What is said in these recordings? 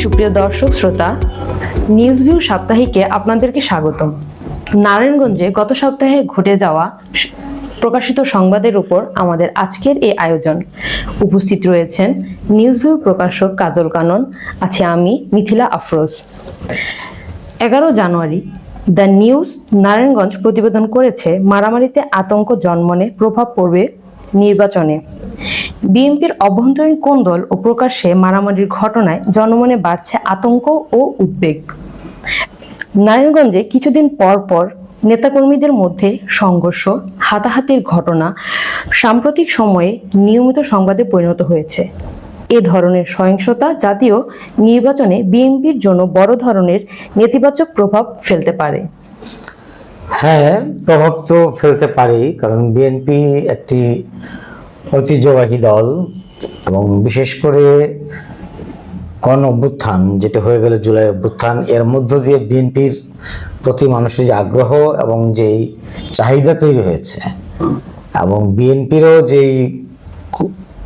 সুপ্রিয় দর্শক শ্রোতা, নিউজ ভিউ সাপ্তাহিকে আপনাদেরকে স্বাগতম। নারায়ণগঞ্জে গত সপ্তাহে ঘটে যাওয়া প্রকাশিত সংবাদের উপর আমাদের আজকের এই আয়োজন। উপস্থিত রয়েছেন নিউজ ভিউ প্রকাশক কাজল কানন, আছি আমি মিথিলা আফরোজ। 11 জানুয়ারি দ্য নিউজ নারায়ণগঞ্জ প্রতিবেদন করেছে, মারামারিতে আতঙ্ক জনমনে প্রভাব পড়বে নির্বাচনে। বিএনপির অভ্যন্তরীণ কোন্দল ও প্রকাশ্যে মারামারির ঘটনায় জনমনে বাড়ছে আতঙ্ক ও উদ্বেগ। নারায়ণগঞ্জে কিছুদিন পর পর নেতাকর্মীদের মধ্যে সংঘর্ষ, হাতাহাতির ঘটনা সাম্প্রতিক সময়ে নিয়মিত সংবাদে পরিণত হয়েছে। এ ধরনের সহিংসতা জাতীয় নির্বাচনে বিএনপির জন্য বড় ধরনের নেতিবাচক প্রভাব ফেলতে পারে। হ্যাঁ, প্রভাব তো ফেলতে পারেই, কারণ বিএনপি একটি ঐতিহ্যবাহী দল এবং বিশেষ করে গণ অভ্যুত্থান যেটা হয়ে গেল জুলাই অভ্যুত্থান, এর মধ্য দিয়ে বিএনপির প্রতি মানুষের যে আগ্রহ এবং যেই চাহিদা তৈরি হয়েছে এবং বিএনপিরও যেই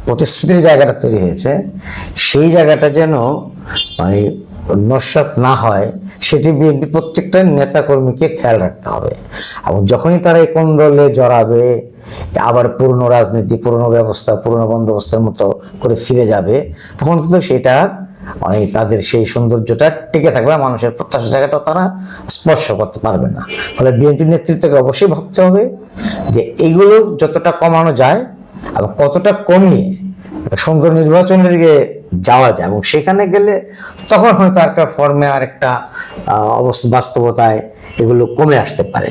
প্রতিশ্রুতির জায়গাটা তৈরি হয়েছে, সেই জায়গাটা যেন মানে নস্যাৎ না হয় সেটি বিএনপি প্রত্যেকটা নেতাকর্মীকে খেয়াল রাখতে হবে। এবং যখনই তারা এই কোন্দলে জড়াবে, আবার পুরনো রাজনীতি, পুরনো ব্যবস্থা, পুরনো বন্দোবস্তের মতো করে ফিরে যাবে, তখন কিন্তু সেটা মানে তাদের সেই সৌন্দর্যটা টিকে থাকবে, মানুষের প্রত্যাশার জায়গাটা তারা স্পর্শ করতে পারবে না। ফলে বিএনপির নেতৃত্বকে অবশ্যই ভাবতে হবে যে এইগুলো যতটা কমানো যায় এবং কতটা কমিয়ে সুন্দর নির্বাচনের দিকে যাওয়া যায়, এবং সেখানে গেলে তখন হয়তো একটা ফর্মে আর একটা বাস্তবতায় এগুলো কমে আসতে পারে।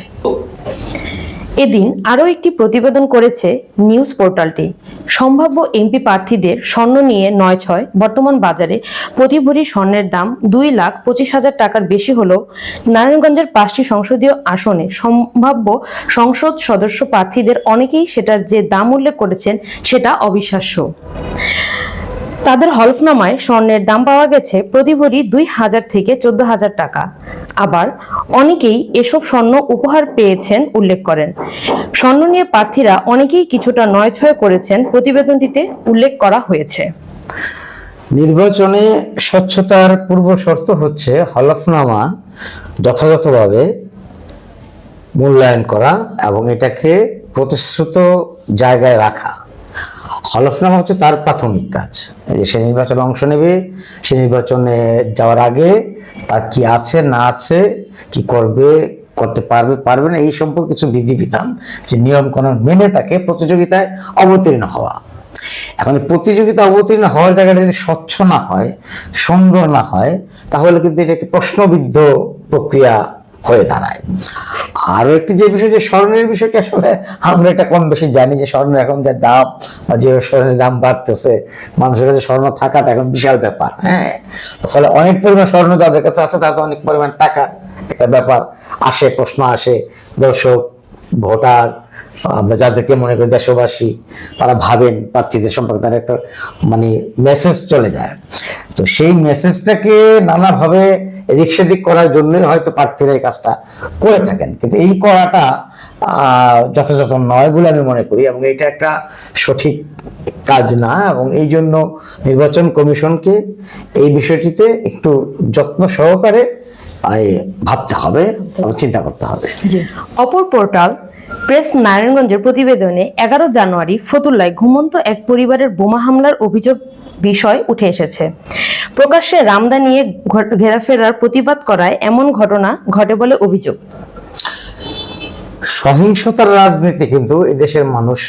এদিন আরও একটি প্রতিবেদন করেছে নিউজ পোর্টালটি। সম্ভাব্য এমপি প্রার্থীদের স্বর্ণ নিয়ে ৯-৬। বর্তমান বাজারে প্রতি ভরি স্বর্ণের দাম 2,25,000 টাকার বেশি হলেও নারায়ণগঞ্জের 5টি সংসদীয় আসনে সম্ভাব্য সংসদ সদস্য প্রার্থীদের অনেকেই সেটার যে দাম উল্লেখ করেছেন সেটা অবিশ্বাস্য। তাদের হলফনামায় স্বর্ণের দাম পাওয়া গেছে প্রতি ভরি 2,000 থেকে 14,000 টাকা। আবার অনেকেই এসব স্বর্ণ উপহার পেয়েছেন উল্লেখ করেন। স্বর্ণ নিয়ে প্রার্থীরা অনেকেই কিছুটা ৯-৬ করেছেন, প্রতিবেদনটিতে উল্লেখ করা হয়েছে। নির্বাচনে স্বচ্ছতার পূর্ব শর্ত হচ্ছে হলফনামা যথাযথভাবে মূল্যায়ন করা এবং এটাকে প্রতিশ্রুত জায়গায় রাখা। হলফনামা হচ্ছে তার প্রাথমিক কাজ। সে নির্বাচনে অংশ নেবে, সে নির্বাচনে যাওয়ার আগে তার কি আছে না আছে, কি করবে, করতে পারবে পারবে না, এই সম্পর্কে কিছু বিধিবিধান, যে নিয়ম কানুন মেনে তাকে প্রতিযোগিতায় অবতীর্ণ হওয়া। এখন প্রতিযোগিতা অবতীর্ণ হওয়ার জায়গাটা যদি স্বচ্ছ না হয়, সুন্দর না হয়, তাহলে কিন্তু এটা একটি প্রশ্নবিদ্ধ প্রক্রিয়া হয়ে দাঁড়ায়। আরো একটি যে বিষয়, যে স্বর্ণের বিষয়টা আসলে আমরা এটা কম বেশি জানি, যে স্বর্ণের এখন যে দাম বা যে স্বর্ণের দাম বাড়তেছে, মানুষের কাছে স্বর্ণ থাকাটা এখন বিশাল ব্যাপার। হ্যাঁ, ফলে অনেক পরিমাণ স্বর্ণ যাদের কাছে আছে তাতে অনেক পরিমাণ টাকার একটা ব্যাপার আসে, প্রশ্ন আসে। দর্শক, ভোটার, আমরা যাদেরকে মনে করি দেশবাসী, তারা ভাবেন প্রার্থীদের সম্পর্কে, তার একটা মানে মেসেজ চলে যায়। তো সেই মেসেজটাকে নানাভাবে এদিক সেদিক করার জন্যই হয়তো প্রার্থীরা এই কাজটা করে থাকেন, কিন্তু এই করাটা যথাযথ নয় বলে আমি মনে করি, এবং এটা একটা সঠিক কাজ না। এবং এই জন্য নির্বাচন কমিশনকে এই বিষয়টিতে একটু যত্ন সহকারে ভাবতে হবে এবং চিন্তা করতে হবে। অপর পোর্টাল প্রেস নারায়ণগঞ্জের প্রতিবেদনে 11 জানুয়ারি ফতুল্লায় ঘুমন্ত এক পরিবারের বোমা হামলার অভিযোগ বিষয় উঠে এসেছে। প্রকাশ্যে রামদা নিয়ে ঘেরাফেরার প্রতিবাদ করায় এমন ঘটনা ঘটে বলে অভিযোগ। সহিংসতার রাজনীতি কিন্তু এদেশের মানুষ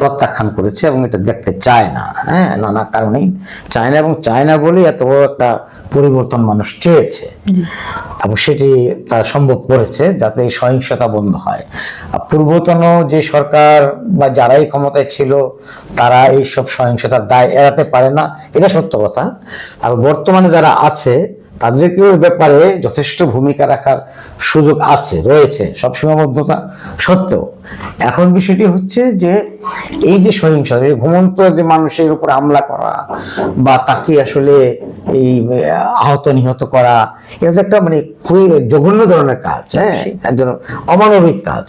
প্রত্যাখ্যান করেছে এবং এটা দেখতে চায় না। হ্যাঁ, নানা কারণেই চায় না, এবং চায় না বলেই এত বড় একটা পরিবর্তন মানুষ চেয়েছে এবং সেটি তারা সম্ভব করেছে যাতে এই সহিংসতা বন্ধ হয়। পূর্বতন যে সরকার বা যারাই ক্ষমতায় ছিল তারা এই সব সহিংসতার দায় এড়াতে পারে না, এটা সত্য কথা। আর বর্তমানে যারা আছে তাদেরকেও এই ব্যাপারে যথেষ্ট ভূমিকা রাখার সুযোগ আছে, রয়েছে, সব সীমাবদ্ধতা সত্ত্বেও। এখন বিষয়টি হচ্ছে যে এই যে সহিংসতা, ঘুমন্ত যে মানুষের উপর হামলা করা বা তাকে আসলে এই আহত নিহত করা, এটা তো একটা মানে খুবই জঘন্য ধরনের কাজ। হ্যাঁ, একজন অমানবিক কাজ।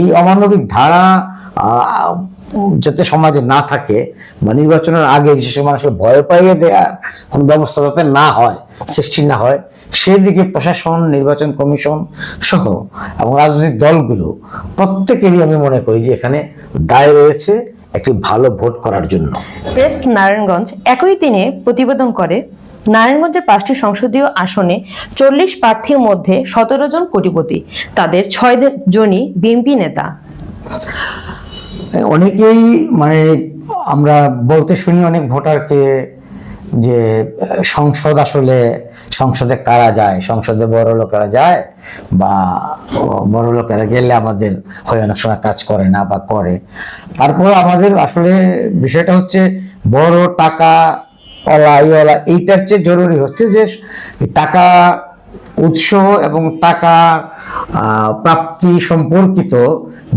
এই অমানবিক ধারা যাতে সমাজে না থাকে বা নির্বাচনের আগে বিশেষ করে মানুষকে ভয় পাইয়ে দেওয়ার কোনো ব্যবস্থা যাতে না হয়, সৃষ্টি না হয়, সেদিকে প্রশাসন, নির্বাচন কমিশন সহ এবং রাজনৈতিক দলগুলো প্রত্যেকেরই আমি মনে করি যে এখানে দায় রয়েছে একটি ভালো ভোট করার জন্য। প্রেস নারায়ণগঞ্জ একই দিনে প্রতিবেদন করে, নারায়ণগঞ্জের 5টি সংসদীয় আসনে 40 প্রার্থীর মধ্যে 17 জন কোটিপতি, তাদের 6 জনই বিএনপি নেতা। অনেকেই মানে আমরা বলতে শুনি অনেক ভোটারকে যে সংসদ আসলে সংসদে কারা যায়, সংসদে বড় লোকেরা যায় বা বড় লোকেরা গেলে আমাদের হয়ে অনেক সময় কাজ করে না বা করে। তারপর আমাদের আসলে বিষয়টা হচ্ছে বড় টাকা ওলা এইটার চেয়ে জরুরি হচ্ছে যে টাকা উৎস এবং টাকা প্রাপ্তি সম্পর্কিত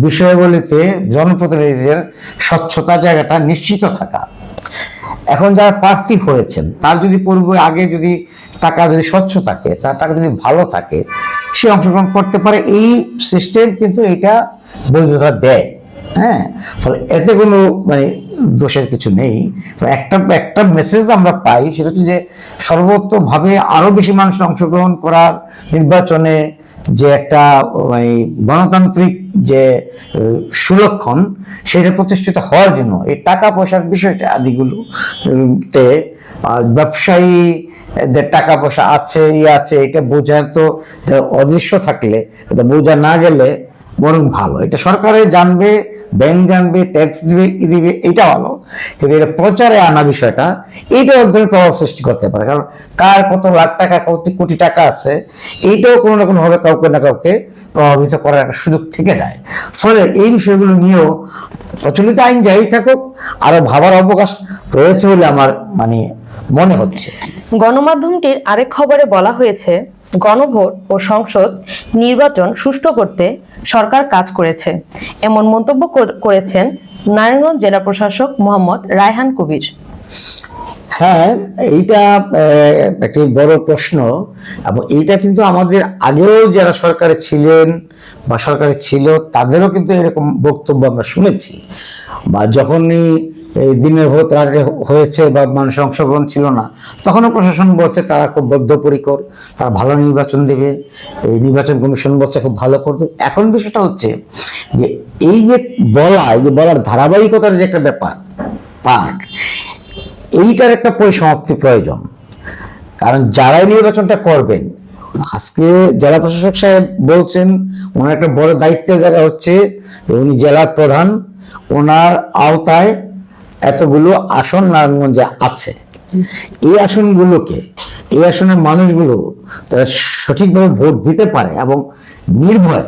বিষয়গুলিতে জনপ্রতিনিধিদের স্বচ্ছতা জায়গাটা নিশ্চিত থাকা। এখন যারা প্রার্থী হয়েছেন তার যদি পূর্বে আগে যদি টাকা যদি স্বচ্ছ থাকে, তার টাকা যদি ভালো থাকে, সে অংশগ্রহণ করতে পারে। এই সিস্টেম কিন্তু এটা বৈধতা দেয়। হ্যাঁ, ফলে এতে কোনো মানে দোষের কিছু নেই। তো একটা মেসেজ আমরা পাই, সেটা হচ্ছে যে সর্বতভাবে আরো বেশি মানুষ অংশগ্রহণ করার নির্বাচনে যে একটা মানে গণতান্ত্রিক যে সুলক্ষণ, সেটা প্রতিষ্ঠিত হওয়ার জন্য এই টাকা পয়সার বিষয়টা আদিগুলোতে ব্যবসায়ীদের টাকা পয়সা আছে আছে এটা বোঝার তো অদৃশ্য থাকলে, এটা বোঝা না গেলে বরং ভালো। এটা সরকারে জানবে, ব্যাংক জানবে, ট্যাক্স দিবে, এটা ভালো। কিন্তু এটা প্রচারে আনা বিষয়টা, এইটা এক ধরনের প্রভাব সৃষ্টি করতে পারে। কারণ কার কত লাখ টাকা, কত কোটি টাকা আছে, এইটাও কোনো না কোনো ভাবে কাউকে না কাউকে প্রভাবিত করার একটা সুযোগ থেকে যায়। ফলে এই বিষয়গুলো নিয়েও প্রচলিত আইন যাই থাকুক, আরো ভাবার অবকাশ রয়েছে বলে আমার মানে মনে হচ্ছে। গণমাধ্যমটির আরেক খবরে বলা হয়েছে, গণভোট ও সংসদ নির্বাচন সুষ্ঠু করতে সরকার কাজ করেছে, এমন মন্তব্য করেছেন নারায়ণগঞ্জ জেলা প্রশাসক মোহাম্মদ রায়হান কবির। হ্যাঁ, এইটা একটি বড় প্রশ্ন এবং এইটা কিন্তু আমাদের আগেও যারা সরকারে ছিলেন বা সরকারে ছিল তাদেরও কিন্তু এরকম বক্তব্য আমরা শুনেছি। বা যখনই এই দিনের ভোট আগে হয়েছে বা মানুষের অংশগ্রহণ ছিল না, তখনও প্রশাসন বলছে তারা খুব বদ্ধপরিকর, তারা ভালো নির্বাচন দেবে, এই নির্বাচন কমিশন বলছে খুব ভালো করবে। এখন বিষয়টা হচ্ছে যে এই যে বলার ধারাবাহিকতার যে একটা ব্যাপার পার্ট, এইটার একটা পরিসমাপ্তি প্রয়োজন। কারণ যারাই নির্বাচনটা করবেন, আজকে জেলা প্রশাসক সাহেব বলছেন ওনার একটা বড় দায়িত্বের জায়গা হচ্ছে উনি জেলার প্রধান, ওনার আওতায় এতগুলো আসন নারায়ণগঞ্জে আছে। এই আসনগুলোকে, এই আসনের মানুষগুলো তারা সঠিকভাবে ভোট দিতে পারে এবং নির্ভয়ে,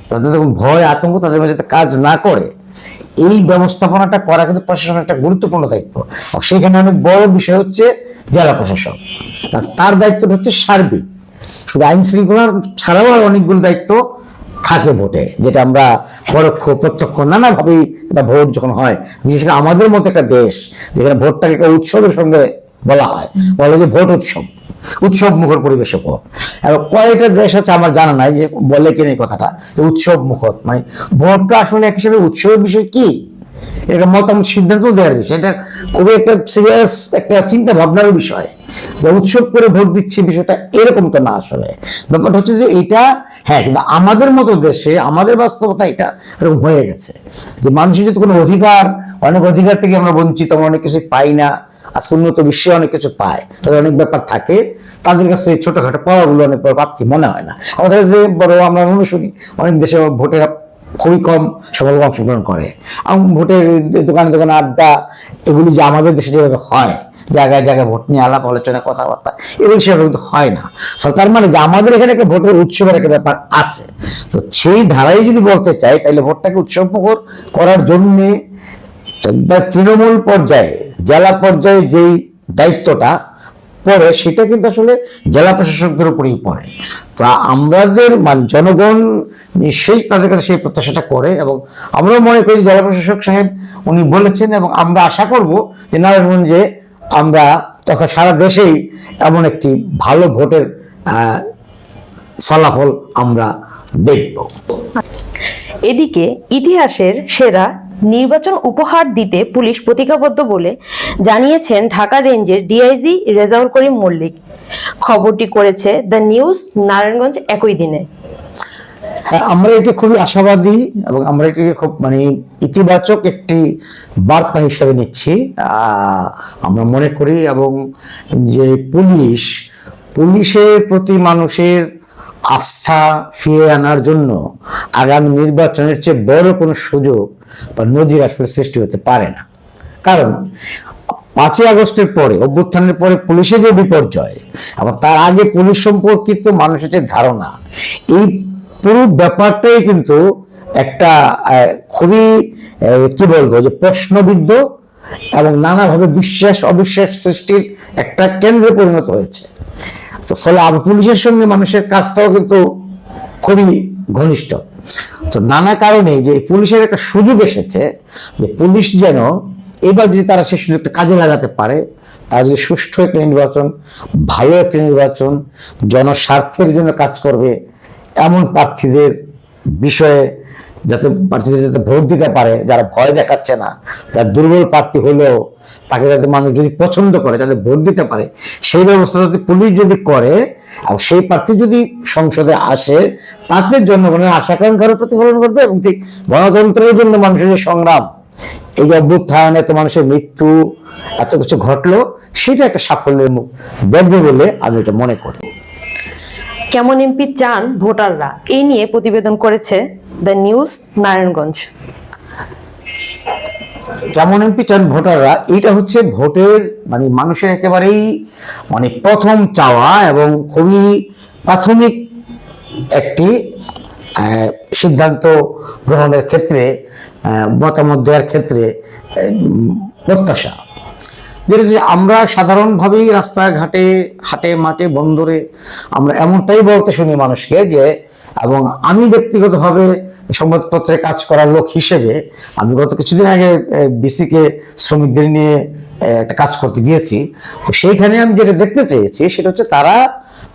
তাদের যখন ভয় আতঙ্ক তাদের মধ্যে যাতে কাজ না করে, এই ব্যবস্থাপনাটা করা কিন্তু প্রশাসনের একটা গুরুত্বপূর্ণ দায়িত্ব। সেখানে অনেক বড় বিষয় হচ্ছে জেলা প্রশাসক, তার দায়িত্বটা হচ্ছে সার্বিক, শুধু আইন শৃঙ্খলার ছাড়াও আর অনেকগুলো দায়িত্ব থাকে ভোটে, যেটা আমরা পরোক্ষ প্রত্যক্ষ নানাভাবেই ভোট যখন হয়, বিশেষ করে আমাদের মতো একটা দেশ যেখানে ভোটটাকে একটা উৎসবের সঙ্গে বলা হয়, বলে যে ভোট উৎসব মুখর পরিবেশে ভোট। এবং কয়েকটা দেশ আছে আমার জানা নাই যে বলে কিনা এই কথাটা উৎসব মুখর, মানে ভোটটা আসলে এক হিসেবে উৎসবের বিষয় কি, এটা মতামত সিদ্ধান্ত দেওয়ার বিষয়। এটা খুবই একটা সিরিয়াস একটা চিন্তা ভাবনার বিষয় যে উৎসব করে ভোট দিচ্ছি, বিষয়টা এরকম তো না। আসলে ব্যাপারটা হচ্ছে যে এটা, হ্যাঁ, কিন্তু আমাদের মতো দেশে আমাদের বাস্তবতা এটা এরকম হয়ে গেছে যে মানুষের যদি কোনো অনেক অধিকার থেকে আমরা বঞ্চিত, আমরা অনেক কিছু পাই না। আজকে উন্নত বিশ্বে অনেক কিছু পায়, তাদের অনেক ব্যাপার থাকে, তাদের কাছে ছোটখাটো পাওয়াগুলো অনেক বড় প্রাপ্তি মনে হয় না। আমাদের যে বড় আমরা অনুশুনি অনেক দেশে ভোটের খুবই কম সবাই অংশগ্রহণ করে, এবং ভোটের দোকানে দোকানে আড্ডা, এগুলি যে আমাদের দেশে যেভাবে হয়, জায়গায় জায়গায় ভোট নিয়ে আলাপ আলোচনা কথাবার্তা, এগুলো সেভাবে কিন্তু হয় না। তার মানে যে আমাদের এখানে একটা ভোটের উৎসবের একটা ব্যাপার আছে। তো সেই ধারায় যদি বলতে চাই, তাহলে ভোটটাকে উৎসব মুখর করার জন্য তৃণমূল পর্যায়ে, জেলা পর্যায়ে যেই দায়িত্বটা পড়ে, সেটা কিন্তু আসলে জেলা প্রশাসকদের উপরেই পড়ে। তা আমাদের মানে জনগণ নিশ্চয়ই তাদের কাছে সেই প্রত্যাশাটা করে, এবং আমরাও মনে করি জেলা প্রশাসক সাহেব উনি বলেছেন, এবং আমরা আশা করব যে নারায়ণগঞ্জে আমরা তথা সারা দেশেই এমন একটি ভালো ভোটের ফলাফল আমরা দেখব। এদিকে ইতিহাসের সেরা নির্বাচন উপহার দিতে পুলিশ প্রতিজ্ঞাবদ্ধ বলে জানিয়েছেন ঢাকা রেঞ্জের ডিআইজি রেজাউল করিম মল্লিক। খবরটি করেছে দ্য নিউজ নারায়ণগঞ্জ একই দিনে। হ্যাঁ, আমরা এটি খুবই আশাবাদী এবং আমরা এটিকে খুব ইতিবাচক একটি বার্তা হিসেবে নিচ্ছি। আমরা মনে করি এবং যে পুলিশের প্রতি মানুষের আস্থা ফিরে আনার জন্য আগামী নির্বাচনের চেয়ে বড় কোনো সুযোগ বা নজির আসলে সৃষ্টি হতে পারে না। কারণ 5ই আগস্টের পরে, অভ্যুত্থানের পরে পুলিশের যে বিপর্যয় এবং তার আগে পুলিশ সম্পর্কিত মানুষের যে ধারণা, এই পুরো ব্যাপারটাই কিন্তু একটা খুবই কি বলবো যে প্রশ্নবিদ্ধ এবং নানাভাবে বিশ্বাস অবিশ্বাস সৃষ্টির একটা কেন্দ্রে পরিণত হয়েছে। তো ফলে পুলিশের সঙ্গে মানুষের কাজটাও কিন্তু খুবই ঘনিষ্ঠ। তো নানা কারণে যে পুলিশের একটা সুযোগ এসেছে যে পুলিশ যেন এবার যদি তারা সেই সুযোগটা কাজে লাগাতে পারে, তারা যদি সুষ্ঠু একটা নির্বাচন, ভালো একটা নির্বাচন, জনস্বার্থের জন্য কাজ করবে এমন প্রার্থীদের বিষয়ে যাতে প্রার্থীদের যাতে ভোট দিতে পারে, যারা ভয় দেখাচ্ছে না, যারা দুর্বল প্রার্থী হলেও তাকে যাতে মানুষ যদি পছন্দ করে যাতে ভোট দিতে পারে, সেই ব্যবস্থা যদি পুলিশ যদি করে এবং সেই প্রার্থী যদি সংসদে আসে, তাতে জনগণের আশা-আকাঙ্ক্ষারও প্রতিফলন করবে এবং ঠিক গণতন্ত্রের জন্য মানুষের যে সংগ্রাম, এই যে অভ্যুত্থান, এত মানুষের মৃত্যু, এত কিছু ঘটলো, সেটা একটা সাফল্যের মুখ দেখবে বলে আমি এটা মনে করি। কেমন এমপি চান ভোটাররা, এই নিয়ে প্রতিবেদন করেছে দ্য নিউজ নারায়ণগঞ্জ। কেমন এমপি চান ভোটাররা, এইটা হচ্ছে ভোটের মানুষের একেবারেই প্রথম চাওয়া এবং খুবই প্রাথমিক একটি সিদ্ধান্ত গ্রহণের ক্ষেত্রে, মতামত দেওয়ার ক্ষেত্রে প্রত্যাশা। যেটা যে আমরা সাধারণভাবেই রাস্তাঘাটে, হাটে মাঠে, বন্দরে আমরা এমনটাই বলতে শুনি মানুষকে যে, এবং আমি ব্যক্তিগতভাবে সংবাদপত্রে কাজ করার লোক হিসেবে আমি গত কিছুদিন আগে বিসিকে শ্রমিকদের নিয়ে একটা কাজ করতে গিয়েছি। তো সেইখানে আমি যেটা দেখতে চেয়েছি সেটা হচ্ছে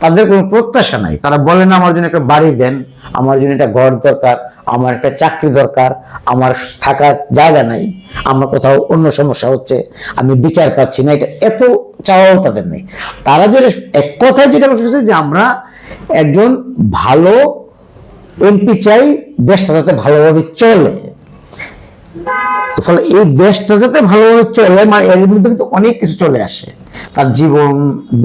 তাদের কোনো প্রত্যাশা নাই। তারা বলে না আমার জন্য একটা বাড়ি দেন, আমার জন্য একটা ঘর দরকার, আমার একটা চাকরি দরকার, আমার থাকার জায়গা নাই, আমার কোথাও অন্য সমস্যা হচ্ছে, আমি বিচার পাচ্ছি না, এটা এত চাওয়াও তাদের নেই। তারা যে এক কথায় যেটা বলছে যে আমরা একজন ভালো এমপি চাই, দেশটা যাতে ভালোভাবে চলে। ফলে এই দেশটা যাতে ভালোভাবে চলে, এর মধ্যে কিন্তু অনেক কিছু চলে আসে, তার জীবন,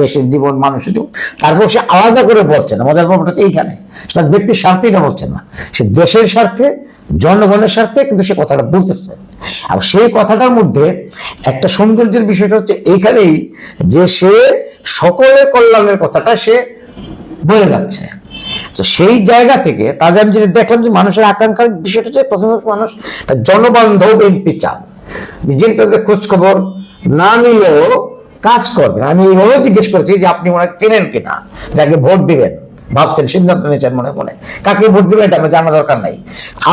দেশের জীবন, মানুষের জীবন। তারপর সে আলাদা করে বলছে না, মজার ব্যাপারটা এইখানে তার ব্যক্তির স্বার্থেটা বলছে না, সে দেশের স্বার্থে, জনগণের স্বার্থে কিন্তু সে কথাটা বলতেছে। আর সেই কথাটার মধ্যে একটা সৌন্দর্যের বিষয়টা হচ্ছে এইখানেই যে সে সকলের কল্যাণের কথাটা সে বলে যাচ্ছে। তো সেই জায়গা থেকে তাদের আমি যেটা দেখলাম যে মানুষের আকাঙ্ক্ষার বিষয়টা হচ্ছে প্রথমে মানুষ জনবান্ধব এমপি চান, যিনি তাদের খোঁজ খবর না নিলেও কাজ করবেন। আমি এইভাবে জিজ্ঞেস করছি যে আপনি ওনাকে চেনেন কিনা, যাকে ভোট দিবেন ভাবছেন, সিদ্ধান্ত নিয়েছেন মনে মনে, কাকে ভোট দিবেন এটা আমার জানা দরকার নাই,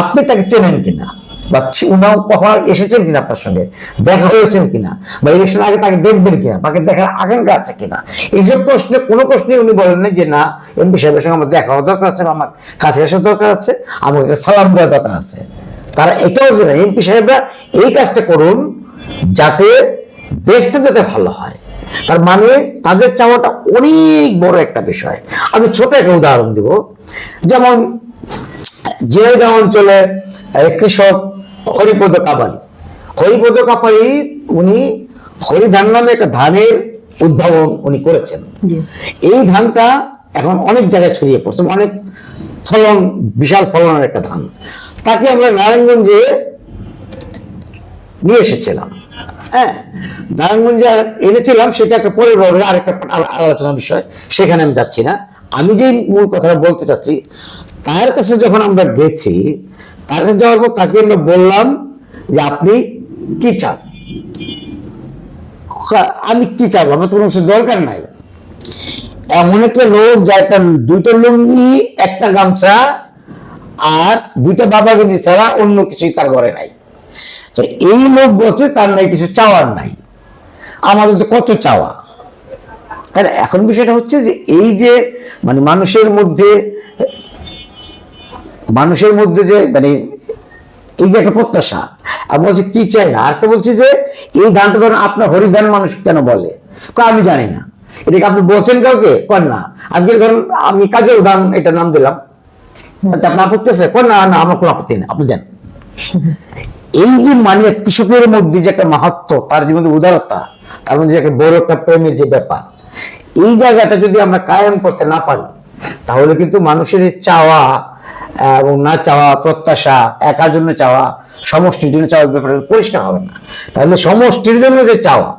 আপনি তাকে চেনেন কিনা, বা উনাও কখনো এসেছেন কিনা, আপনার সঙ্গে দেখা হয়েছেন কিনা, বা ইলেকশন আগে তাকে দেখবেন কিনা, তাকে দেখার আকাঙ্ক্ষা আছে কিনা। এইসব প্রশ্নে কোনো প্রশ্নে উনি বলেন না যে না এমপি সাহেবের সঙ্গে আমার দেখা হওয়া দরকার আছে, আমার কাছে আসার দরকার আছে, আমাকে সালাম দেওয়া দরকার আছে। তারা এটাও যে না এমপি সাহেবরা এই কাজটা করুন যাতে দেশটা যাতে ভালো হয়। তার মানে তাদের চাওয়াটা অনেক বড় একটা বিষয়। আমি ছোট একটা উদাহরণ দিব, যেমন ঝিনাইদহ অঞ্চলে কৃষক হরিপদ কাপালি উনি হরিধান নামে একটা ধানের উদ্ভাবন উনি করেছেন। এই ধানটা এখন অনেক জায়গায় ছড়িয়ে পড়ছে, অনেক ফলন, বিশাল ফলনের একটা ধান। তাকে আমরা নারায়ণগঞ্জে নিয়ে এসেছিলাম। হ্যাঁ, নারায়ণগঞ্জে এনেছিলাম, সেটা একটা পরের আরেকটা আলোচনার বিষয়, সেখানে আমি যাচ্ছি না। আমি যে মূল কথাটা বলতে চাচ্ছি, তার কাছে যখন আমরা গেছি, তার কাছে যাওয়ার পর তাকে আমরা বললাম যে আপনি কি চান। আমি কি চাবো, আমার তো কোনো কিছু দরকার নাই। এমন একটা লোক যার দুইটা লুঙ্গি, একটা গামছা আর দুইটা বাবা গেঞ্জি ছাড়া অন্য কিছুই তার ঘরে নাই। তো এই লোক বলছে তার নাই কিছু চাওয়ার নাই, আমাদের তো কত চাওয়া। তাহলে এখন বিষয়টা হচ্ছে যে এই যে মানুষের মধ্যে যে এই যে একটা প্রত্যাশা, আমি বলছি কি চাই না, আরেকটা বলছি যে এই ধানটা ধরেন আপনার হরিধান মানুষ কেন বলে, আমি জানি না, এটাকে আপনি বলছেন কাউকে, কর না, আমি ধরুন আমি কাজের ধান এটা নাম দিলাম, আচ্ছা আপনার আপত্তি আছে, কর না, না আমার কোনো আপত্তি নেই, আপনি জানেন। এই যে মানে কৃষকের মধ্যে যে একটা মাহাত্ম, তার যে মধ্যে উদারতা, তার মধ্যে একটা বড় একটা প্রেমের যে ব্যাপার, এই জায়গাটা যদি আমরা কায়েম করতে না পারি, তাহলে কিন্তু মানুষের চাওয়া এবং না চাওয়া, প্রত্যাশা, একার জন্য চাওয়া, সমষ্টির জন্য চাওয়ার ব্যাপারে পরিষ্কার হবে না। তাহলে সমষ্টির জন্য যে চাওয়া,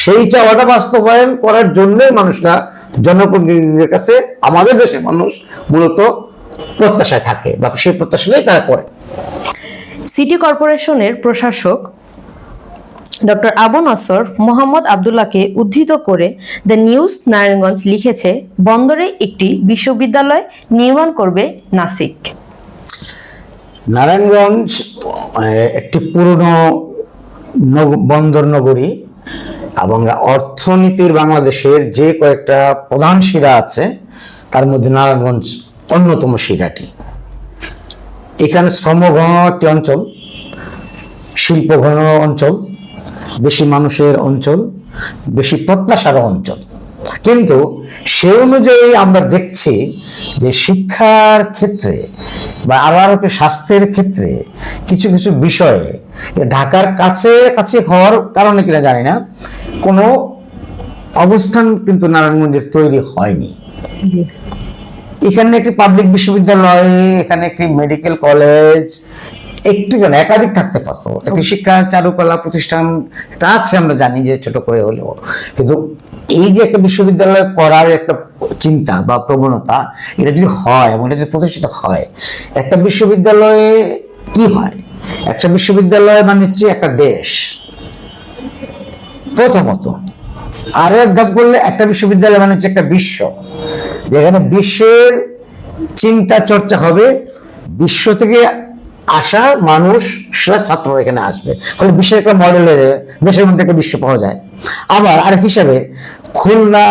সেই চাওয়াটা বাস্তবায়ন করার জন্যই মানুষরা জনপ্রতিনিধিদের কাছে, আমাদের দেশের মানুষ মূলত প্রত্যাশায় থাকে বা সেই প্রত্যাশাটাই তারা করে। সিটি কর্পোরেশনের প্রশাসক ডক্টর আবু নসর মোহাম্মদ আবদুল্লাহকে উদ্ধৃত করে দ্য নিউজ নারায়ণগঞ্জ লিখেছে, বন্দরে একটি বিশ্ববিদ্যালয় নির্মাণ করবে নাসিক। নারায়ণগঞ্জ একটি পুরনো বন্দর নগরী এবং একটি বাংলাদেশের যে কয়েকটা প্রধান শিরা আছে তার মধ্যে নারায়ণগঞ্জ অন্যতম শিরাটি। এখানে শ্রমঘন একটি অঞ্চল, শিল্পঘন অঞ্চল, বেশি মানুষের অঞ্চল, বেশি প্রত্যাশার অঞ্চল। কিন্তু সে অনুযায়ী আমরা দেখছি যে শিক্ষার ক্ষেত্রে বা আবার স্বাস্থ্যের ক্ষেত্রে কিছু কিছু বিষয়ে ঢাকার কাছে কাছে হওয়ার কারণে কিনা জানি না, কোনো অবস্থান কিন্তু নারায়ণগঞ্জের তৈরি হয়নি। এখানে একটি পাবলিক বিশ্ববিদ্যালয়, এখানে একটি মেডিকেল কলেজ, একটি কেন একাধিক থাকতে পারতো, একটি শিক্ষা চারুকলা প্রতিষ্ঠান এটা আছে, আমরা জানি যে ছোট করে হলেও, কিন্তু এই যে একটা বিশ্ববিদ্যালয় করার একটা চিন্তা বা প্রবণতা, এটা যদি হয় এবং এটা যদি প্রতিষ্ঠিত হয়, একটা বিশ্ববিদ্যালয়ে কি হয়, একটা বিশ্ববিদ্যালয় মানে হচ্ছে একটা দেশ প্রথমত, আর এক ধাপ করলে একটা বিশ্ববিদ্যালয় মানে হচ্ছে একটা বিশ্ব, যেখানে বিশ্বের চিন্তা চর্চা হবে, বিশ্ব থেকে আসা মানুষরা ছাত্ররা এখানে আসবে, ফলে বিশ্বের একটা মডেলের দেশের মধ্যে একটা বিশ্ব পাওয়া যায়। আবার আরেক হিসাবে খুলনা,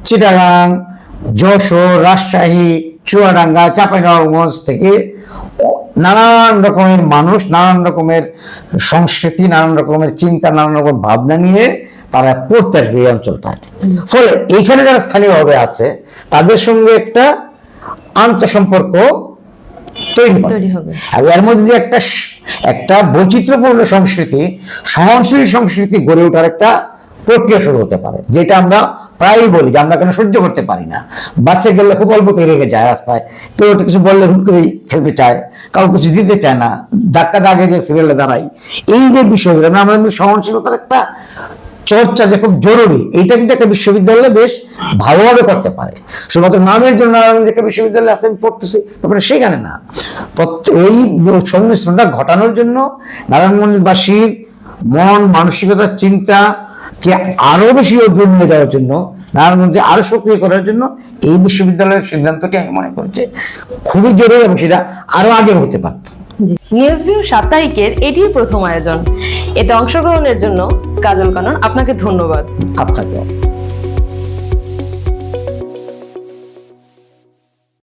চিটাগাং, যশোর, রাজশাহী, চুয়াডাঙ্গা, চাঁপাইনবাবগঞ্জ থেকে নানান রকমের মানুষ, নানান রকমের সংস্কৃতি, নানান রকমের চিন্তা, নানান রকম ভাবনা নিয়ে তারা পড়তে আসবে এই অঞ্চলটায়। ফলে এইখানে যারা স্থানীয়ভাবে আছে তাদের সঙ্গে একটা আন্তঃসম্পর্ক তৈরি হবে। আর এর মধ্যে একটা বৈচিত্র্যপূর্ণ সংস্কৃতি, সহনশীল সংস্কৃতি গড়ে ওঠার একটা প্রক্রিয়া শুরু হতে পারে, যেটা আমরা প্রায়ই বলি যে আমরা কেন সহ্য করতে পারি না। বাচ্চা গেলে খুব অল্পতেই রেগে যায়, রাস্তায় কেউ কিছু বললে হুট করে খেলতে চায়, কাউ কিছু দিতে চায় না, ধাক্কা দাগে যে সিরিয়ালে দাঁড়াই। এই যে বিষয়গুলো আমাদের সহনশীলতার একটা চর্চা যে খুব জরুরি, এইটা কিন্তু একটা বিশ্ববিদ্যালয় বেশ ভালোভাবে করতে পারে। শুধুমাত্র নামের জন্য নারায়ণগঞ্জ একটা বিশ্ববিদ্যালয় আছে আমি পড়তেছি ব্যাপারে সেখানে না, ওই সংমিশ্রণটা ঘটানোর জন্য নারায়ণগঞ্জবাসীর মন মানসিকতা চিন্তা কে আরো বেশি অগ্রণী নিয়ে যাওয়ার জন্য, নারায়ণগঞ্জে আরো সক্রিয় করার জন্য এই বিশ্ববিদ্যালয়ের সিদ্ধান্তটি আমি মনে করছি খুবই জরুরি এবং সেটা আরো আগে হতে পারত। নিউজ ভিউ সাপ্তাহিকের এটি প্রথম আয়োজন। এতে অংশগ্রহণের জন্য কাজল কানন আপনাকে ধন্যবাদ। আপনাকে